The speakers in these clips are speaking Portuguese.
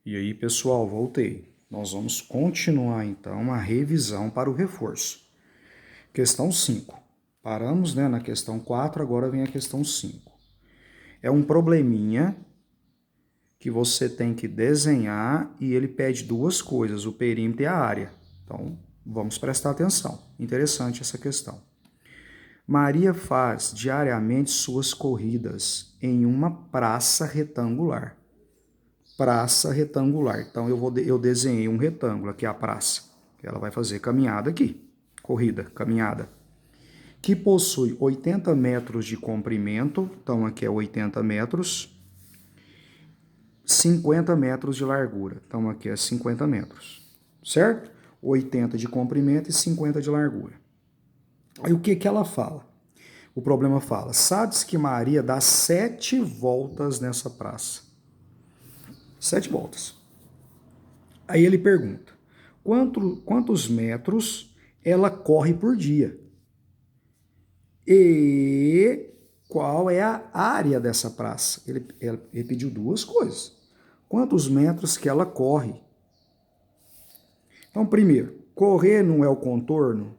E aí, pessoal, voltei. Nós vamos continuar então a revisão para o reforço. Questão 5. Paramos, na questão 4, agora vem a questão 5. É um probleminha que você tem que desenhar e ele pede duas coisas, o perímetro e a área. Então, vamos prestar atenção. Interessante essa questão. Maria faz diariamente suas corridas em uma praça retangular. Praça retangular. Então eu desenhei um retângulo aqui, a praça. Ela vai fazer caminhada aqui. Corrida, caminhada. Que possui 80 metros de comprimento. Então aqui é 80 metros. 50 metros de largura. Então aqui é 50 metros. Certo? 80 de comprimento e 50 de largura. Aí o que ela fala? O problema fala: sabe-se que Maria dá 7 voltas nessa praça. 7 voltas. Aí ele pergunta: quantos metros ela corre por dia? E qual é a área dessa praça? Ele pediu duas coisas. Quantos metros que ela corre? Então, primeiro, correr não é o contorno?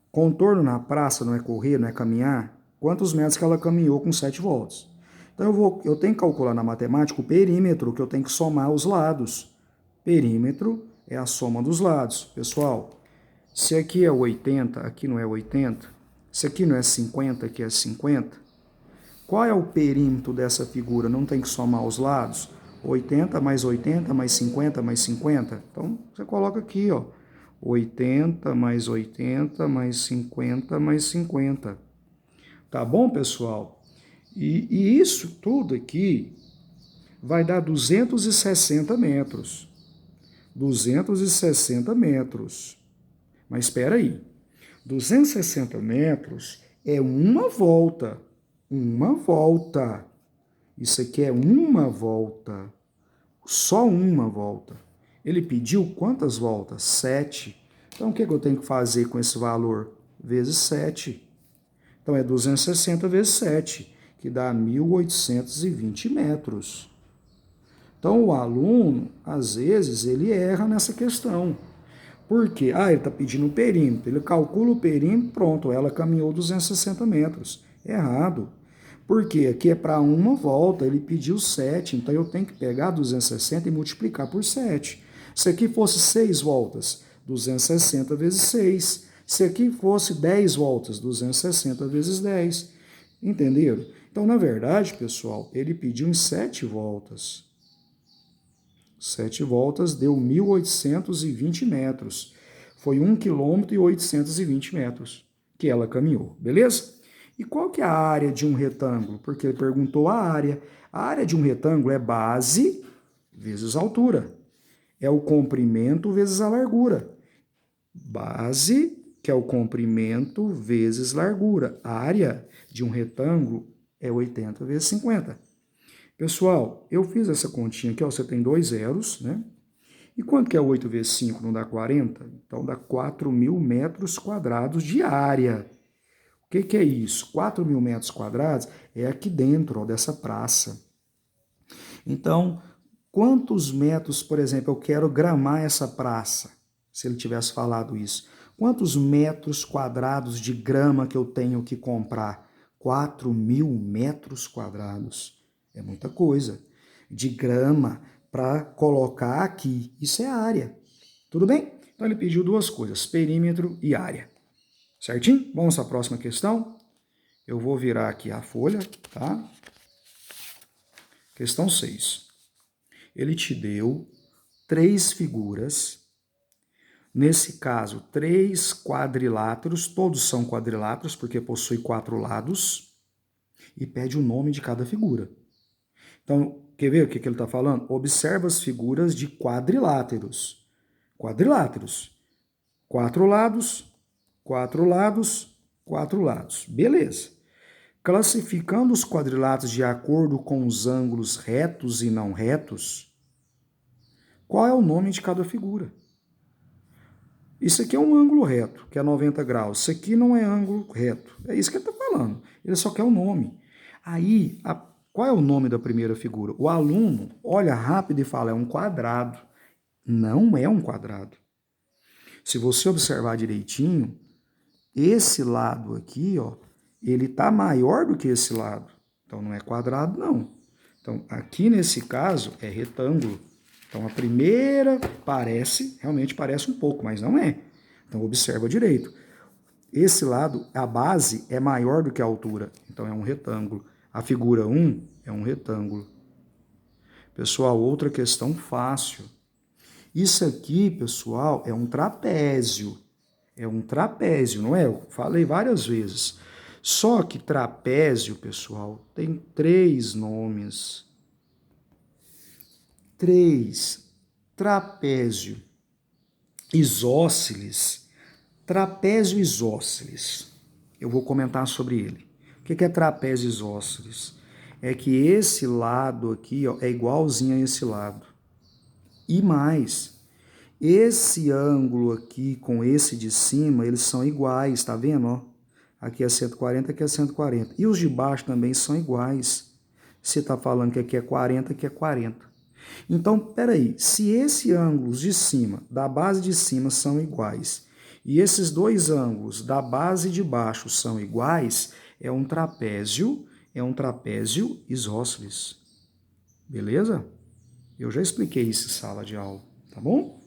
Contorno na praça não é correr, não é caminhar? Quantos metros que ela caminhou com 7 voltas? Então eu tenho que calcular na matemática o perímetro, que eu tenho que somar os lados. Perímetro é a soma dos lados. Pessoal, se aqui é 80, aqui não é 80, se aqui não é 50, aqui é 50, qual é o perímetro dessa figura? Não tem que somar os lados? 80 mais 50 mais 50? Então, você coloca aqui, ó, 80 mais 50 mais 50. Tá bom, pessoal? E isso tudo aqui vai dar 260 metros. 260 metros. Mas espera aí. 260 metros é uma volta. Uma volta. Isso aqui é uma volta. Só uma volta. Ele pediu quantas voltas? 7. Então, o que eu tenho que fazer com esse valor? Vezes 7. Então, é 260 vezes 7, que dá 1.820 metros. Então, o aluno, às vezes, ele erra nessa questão. Por quê? Ele está pedindo o perímetro. Ele calcula o perímetro, pronto, ela caminhou 260 metros. Errado. Por quê? Aqui é para uma volta, ele pediu 7, então eu tenho que pegar 260 e multiplicar por 7. Se aqui fosse 6 voltas, 260 vezes 6. Se aqui fosse 10 voltas, 260 vezes 10. Entenderam? Então, na verdade, pessoal, ele pediu em 7 voltas. 7 voltas deu 1.820 metros. Foi 1 km e 820 metros que ela caminhou, beleza? E qual que é a área de um retângulo? Porque ele perguntou a área. A área de um retângulo é base vezes altura. É o comprimento vezes a largura. Base, que é o comprimento vezes largura. A área de um retângulo é 80 vezes 50. Pessoal, eu fiz essa continha aqui, ó, você tem 2 zeros, né? E quanto que é 8 vezes 5? Não dá 40? Então dá 4.000 metros quadrados de área. O que é isso? 4.000 metros quadrados é aqui dentro, ó, dessa praça. Então, quantos metros, por exemplo, eu quero gramar essa praça? Se ele tivesse falado isso. Quantos metros quadrados de grama que eu tenho que comprar? 4.000 metros quadrados. É muita coisa. De grama para colocar aqui. Isso é área. Tudo bem? Então ele pediu duas coisas, perímetro e área. Certinho? Vamos à próxima questão. Eu vou virar aqui a folha, tá? Questão 6. Ele te deu 3 figuras. Nesse caso, 3 quadriláteros. Todos são quadriláteros porque possui 4 lados. E pede o nome de cada figura. Então, quer ver o que ele está falando? Observa as figuras de quadriláteros. Quadriláteros. 4 lados, 4 lados, 4 lados. Beleza. Classificando os quadriláteros de acordo com os ângulos retos e não retos, qual é o nome de cada figura? Isso aqui é um ângulo reto, que é 90 graus. Isso aqui não é ângulo reto. É isso que ele está falando. Ele só quer o nome. Aí, Qual é o nome da primeira figura? O aluno olha rápido e fala, é um quadrado. Não é um quadrado. Se você observar direitinho, esse lado aqui, ó, ele está maior do que esse lado. Então não é quadrado, não. Então aqui nesse caso é retângulo. Então a primeira realmente parece um pouco, mas não é. Então observa direito. Esse lado, a base é maior do que a altura, então é um retângulo. A figura 1 é um retângulo. Pessoal, outra questão fácil. Isso aqui, pessoal, é um trapézio. É um trapézio, não é? Eu falei várias vezes. Só que trapézio, pessoal, tem 3 nomes. 3. Trapézio isósceles. Trapézio isósceles. Eu vou comentar sobre ele. O que é trapézio isósceles? É que esse lado aqui, ó, é igualzinho a esse lado. E mais, esse ângulo aqui com esse de cima, eles são iguais, tá vendo? Ó? Aqui é 140, aqui é 140. E os de baixo também são iguais. Você está falando que aqui é 40, aqui é 40. Então, peraí, se esses ângulos de cima, da base de cima, são iguais, e esses dois ângulos da base de baixo são iguais, é um trapézio isósceles. Beleza? Eu já expliquei isso em sala de aula, tá bom?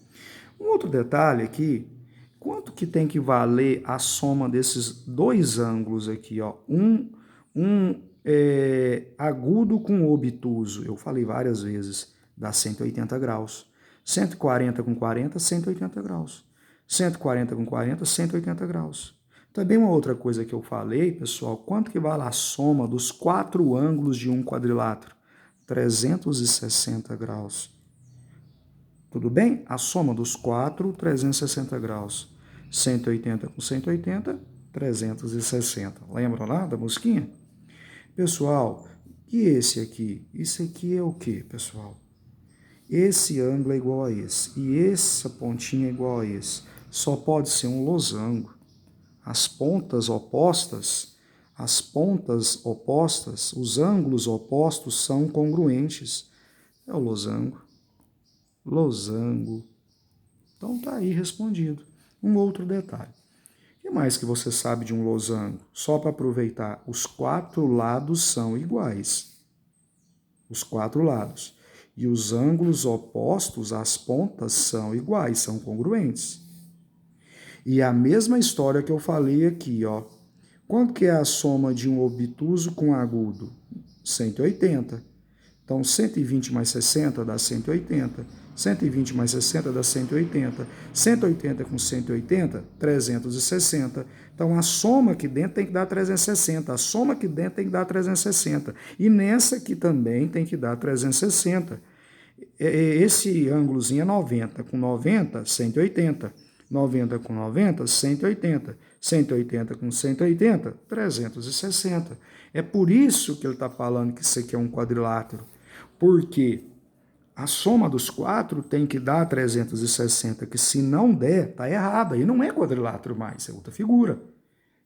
Um outro detalhe aqui, quanto que tem que valer a soma desses dois ângulos aqui, ó? Agudo com obtuso, eu falei várias vezes, dá 180 graus. 140 com 40, 180 graus. 140 com 40, 180 graus. Também uma outra coisa que eu falei, pessoal, quanto que vale a soma dos 4 ângulos de um quadrilátero? 360 graus. Tudo bem? A soma dos 4, 360 graus. 180 com 180, 360. Lembra lá da musiquinha? Pessoal, e esse aqui? Isso aqui é o que, pessoal? Esse ângulo é igual a esse. E essa pontinha é igual a esse. Só pode ser um losango. As pontas opostas, os ângulos opostos são congruentes. É o losango. Losango. Então tá aí respondido. Um outro detalhe. O que mais que você sabe de um losango? Só para aproveitar, os 4 lados são iguais. Os 4 lados. E os ângulos opostos, as pontas, são iguais, são congruentes. E a mesma história que eu falei aqui, ó. Quanto que é a soma de um obtuso com agudo? 180. Então, 120 mais 60 dá 180. 120 mais 60 dá 180. 180 com 180, 360. Então, a soma aqui dentro tem que dar 360. A soma aqui dentro tem que dar 360. E nessa aqui também tem que dar 360. Esse ângulozinho é 90. Com 90, 180. 90 com 90, 180. 180 com 180, 360. É por isso que ele está falando que isso aqui é um quadrilátero. Porque a soma dos 4 tem que dar 360, que se não der, está errado. Aí não é quadrilátero mais, é outra figura.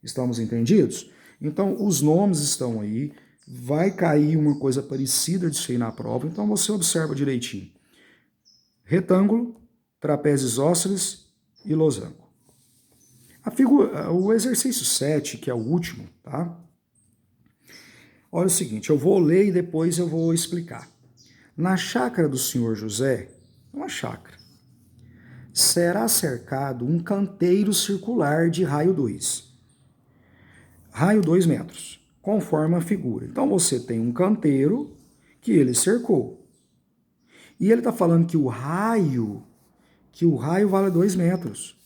Estamos entendidos? Então, os nomes estão aí. Vai cair uma coisa parecida disso aí na prova, então você observa direitinho. Retângulo, trapézio isósceles e losango. O exercício 7, que é o último, tá? Olha o seguinte, eu vou ler e depois eu vou explicar. Na chácara do senhor José, uma chácara, será cercado um canteiro circular de raio 2. Raio 2 metros, conforme a figura. Então você tem um canteiro que ele cercou. E ele está falando que o raio vale 2 metros.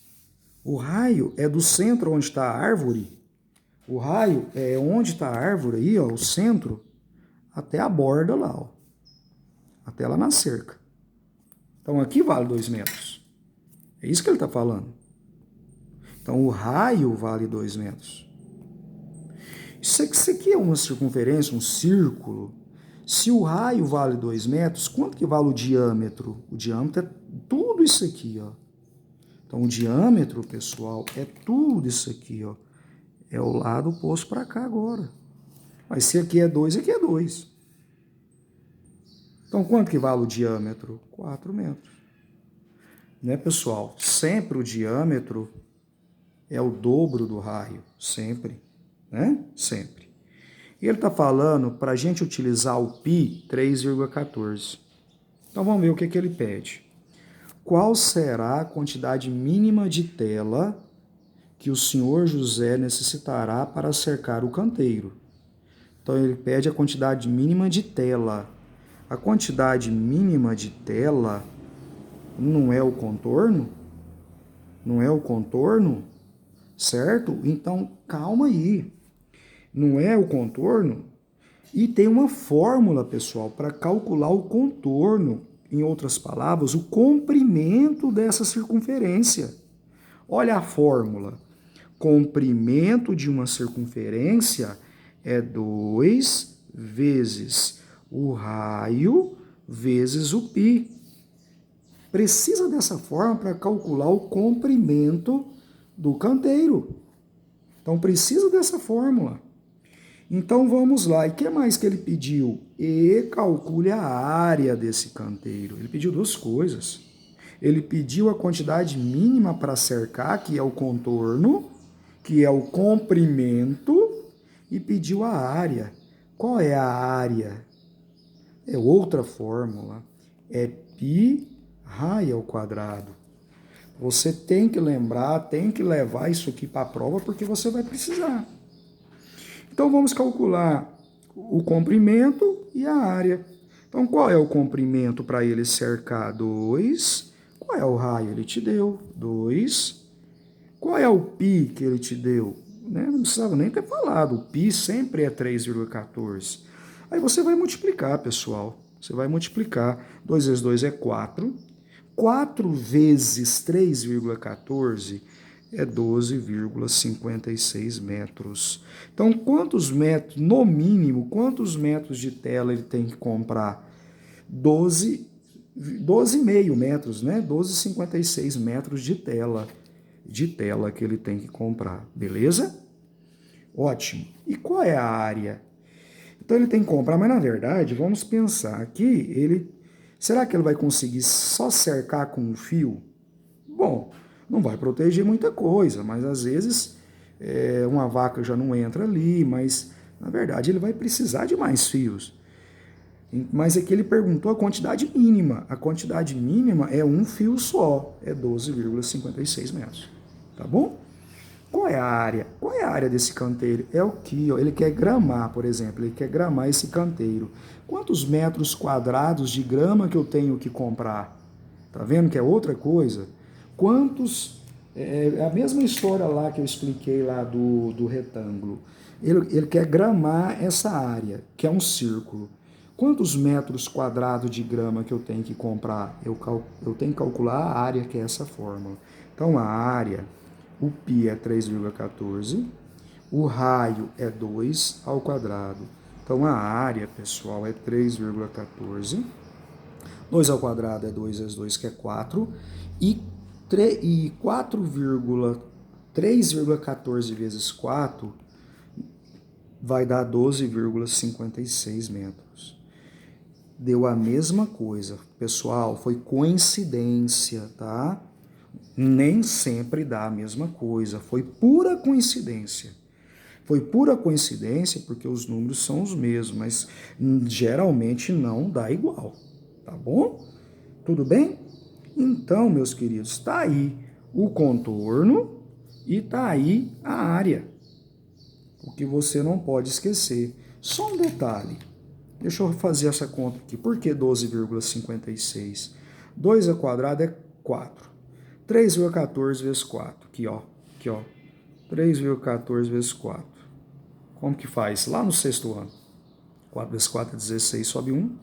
O raio é do centro onde está a árvore. O raio é onde está a árvore aí, ó, o centro, até a borda lá, ó. Até lá na cerca. Então aqui vale 2 metros. É isso que ele está falando. Então o raio vale 2 metros. Isso aqui é uma circunferência, um círculo. Se o raio vale 2 metros, quanto que vale o diâmetro? O diâmetro é tudo isso aqui, ó. Então o diâmetro, pessoal, é tudo isso aqui, ó. É o lado oposto para cá agora. Mas se aqui é 2, aqui é 2. Então, quanto que vale o diâmetro? 4 metros. Né, pessoal? Sempre o diâmetro é o dobro do raio. Sempre. Né? Sempre. E ele está falando para a gente utilizar o π 3,14. Então, vamos ver o que ele pede. Qual será a quantidade mínima de tela que o senhor José necessitará para cercar o canteiro? Então, ele pede a quantidade mínima de tela. A quantidade mínima de tela não é o contorno? Não é o contorno? Certo? Então, calma aí. Não é o contorno? E tem uma fórmula, pessoal, para calcular o contorno. Em outras palavras, o comprimento dessa circunferência. Olha a fórmula. Comprimento de uma circunferência é 2 vezes o raio vezes o π. Precisa dessa forma para calcular o comprimento do canteiro. Então precisa dessa fórmula. Então vamos lá. E o que mais que ele pediu? E calcule a área desse canteiro. Ele pediu duas coisas. Ele pediu a quantidade mínima para cercar, que é o contorno, que é o comprimento, e pediu a área. Qual é a área? É outra fórmula. É π raio ao quadrado. Você tem que lembrar, tem que levar isso aqui para a prova, porque você vai precisar. Então vamos calcular o comprimento e a área. Então qual é o comprimento para ele cercar? 2. Qual é o raio? Ele te deu 2. Qual é o π que ele te deu? Né? Não precisava nem ter falado. O π sempre é 3,14. Aí você vai multiplicar, pessoal. Você vai multiplicar. 2 vezes 2 é 4. 4 vezes 3,14 é 12,56 metros. Então, quantos metros, no mínimo, quantos metros de tela ele tem que comprar? 12,5 metros, né? 12,56 metros de tela que ele tem que comprar, beleza? Ótimo. E qual é a área? Então ele tem que comprar, mas na verdade, vamos pensar aqui, será que ele vai conseguir só cercar com um fio? Bom, não vai proteger muita coisa, mas às vezes uma vaca já não entra ali, mas na verdade ele vai precisar de mais fios. Mas aqui ele perguntou a quantidade mínima. A quantidade mínima é um fio só, é 12,56 metros. Tá bom? Qual é a área? Qual é a área desse canteiro? É o que? Ele quer gramar, por exemplo, ele quer gramar esse canteiro. Quantos metros quadrados de grama que eu tenho que comprar? Tá vendo que é outra coisa? Quantos... É a mesma história lá que eu expliquei lá do retângulo. Ele quer gramar essa área, que é um círculo. Quantos metros quadrados de grama que eu tenho que comprar? Eu tenho que calcular a área, que é essa fórmula. Então, a área, o π é 3,14, o raio é 2 ao quadrado. Então, a área, pessoal, é 3,14. 2 ao quadrado é 2 vezes 2, que é 4. E 3,14 vezes 4 vai dar 12,56 metros. Deu a mesma coisa. Pessoal, foi coincidência, tá? Nem sempre dá a mesma coisa. Foi pura coincidência. Foi pura coincidência porque os números são os mesmos, mas geralmente não dá igual. Tá bom? Tudo bem? Então, meus queridos, está aí o contorno e está aí a área. O que você não pode esquecer. Só um detalhe. Deixa eu fazer essa conta aqui. Por que 12,56? 2 ao quadrado é 4. 3,14 vezes 4. Aqui, ó. 3,14 vezes 4. Como que faz? Lá no sexto ano. 4 vezes 4 é 16, sobe 1.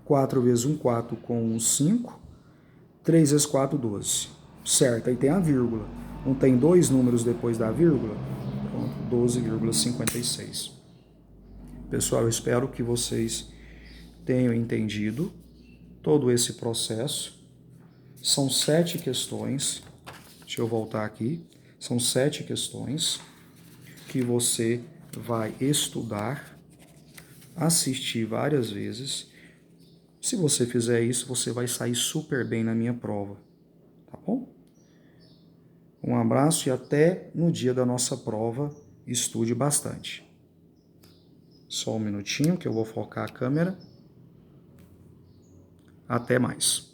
4 vezes 1, 4 com 1, 5. 3 vezes 4, 12. Certo, aí tem a vírgula. Não tem dois números depois da vírgula? Pronto, 12,56. Pessoal, eu espero que vocês tenham entendido todo esse processo. São 7 questões. Deixa eu voltar aqui. São 7 questões que você vai estudar, assistir várias vezes, Se você fizer isso, você vai sair super bem na minha prova, tá bom? Um abraço e até no dia da nossa prova, estude bastante. Só um minutinho que eu vou focar a câmera. Até mais.